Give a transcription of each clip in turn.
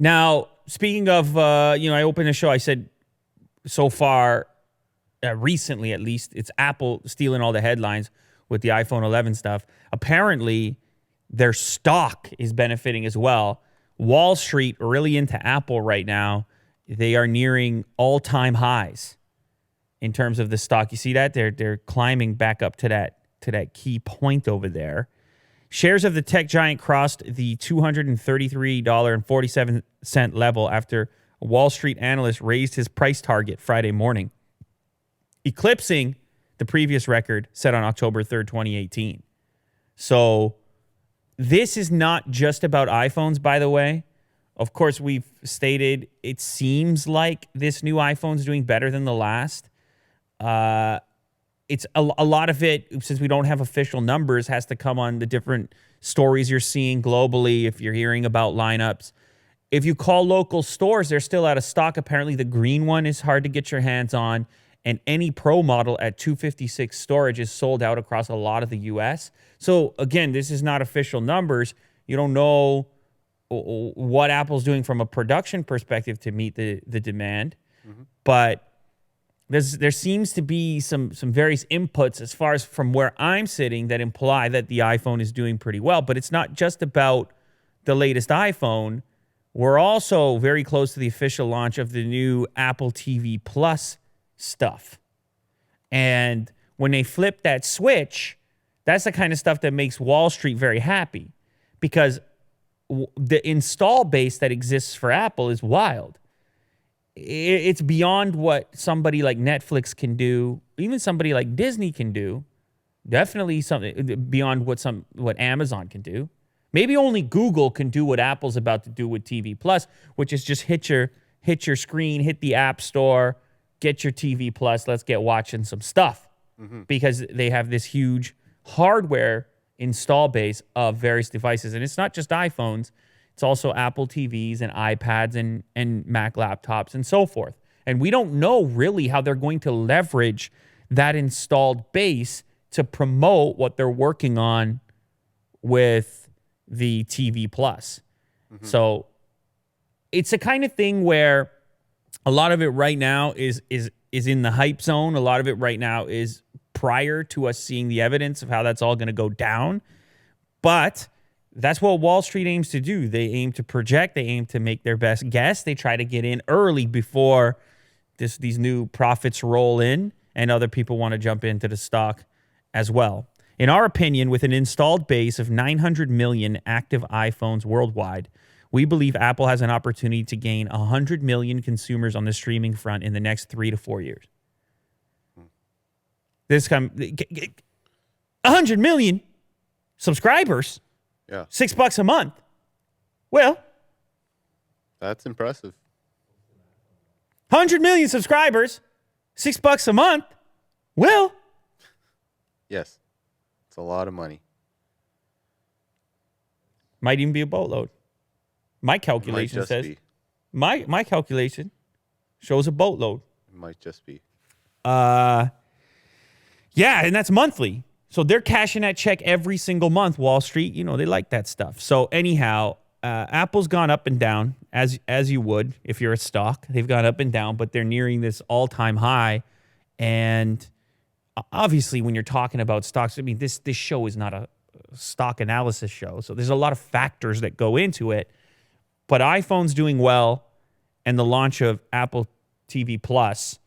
Now, speaking of, I opened the show. I said so far, recently at least, it's Apple stealing all the headlines with the iPhone 11 stuff. Apparently, their stock is benefiting as well. Wall Street really into Apple right now. They are nearing all-time highs in terms of the stock. You see that? They're climbing back up to that key point over there. Shares of the tech giant crossed the $233.47 level after a Wall Street analyst raised his price target Friday morning, eclipsing the previous record set on October 3rd, 2018. So this is not just about iPhones, by the way. Of course, we've stated it seems like this new iPhone is doing better than the last. It's a lot of it, since we don't have official numbers, has to come on the different stories you're seeing globally. If you're hearing about lineups, if you call local stores, they're still out of stock. Apparently, the green one is hard to get your hands on, and any Pro model at 256 storage is sold out across a lot of the U.S. So again, this is not official numbers. You don't know what Apple's doing from a production perspective to meet the demand, but there seems to be some various inputs as far as from where I'm sitting that imply that the iPhone is doing pretty well. But it's not just about the latest iPhone. We're also very close to the official launch of the new Apple TV Plus stuff. And when they flip that switch, that's the kind of stuff that makes Wall Street very happy, because the install base that exists for Apple is wild. It's beyond what somebody like Netflix can do, even somebody like Disney can do. Definitely something beyond what Amazon can do. Maybe only Google can do what Apple's about to do with TV Plus, which is just hit your screen, hit the App Store, get your TV Plus, let's get watching some stuff. Because they have this huge hardware install base of various devices. And it's not just iPhones. It's also Apple TVs and iPads and Mac laptops and so forth. And we don't know really how they're going to leverage that installed base to promote what they're working on with the TV Plus. So it's a kind of thing where a lot of it right now is in the hype zone. A lot of it right now is prior to us seeing the evidence of how that's all going to go down. But that's what Wall Street aims to do. They aim to project. They aim to make their best guess. They try to get in early before these new profits roll in and other people want to jump into the stock as well. In our opinion, with an installed base of 900 million active iPhones worldwide, we believe Apple has an opportunity to gain 100 million consumers on the streaming front in the next 3 to 4 years. 100 million subscribers, yeah, $6 a month. Well, that's impressive. 100 million subscribers, $6 a month. Well, yes, it's a lot of money. Might even be a boatload. My calculation says my calculation shows a boatload. It might just be. Yeah, and that's monthly. So they're cashing that check every single month. Wall Street, they like that stuff. So anyhow, Apple's gone up and down as you would if you're a stock. They've gone up and down, but they're nearing this all-time high. And obviously, when you're talking about stocks, I mean, this show is not a stock analysis show. So there's a lot of factors that go into it. But iPhone's doing well, and the launch of Apple TV Plus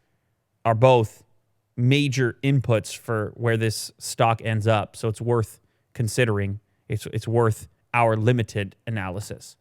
are both major inputs for where this stock ends up. So it's worth considering. It's worth our limited analysis.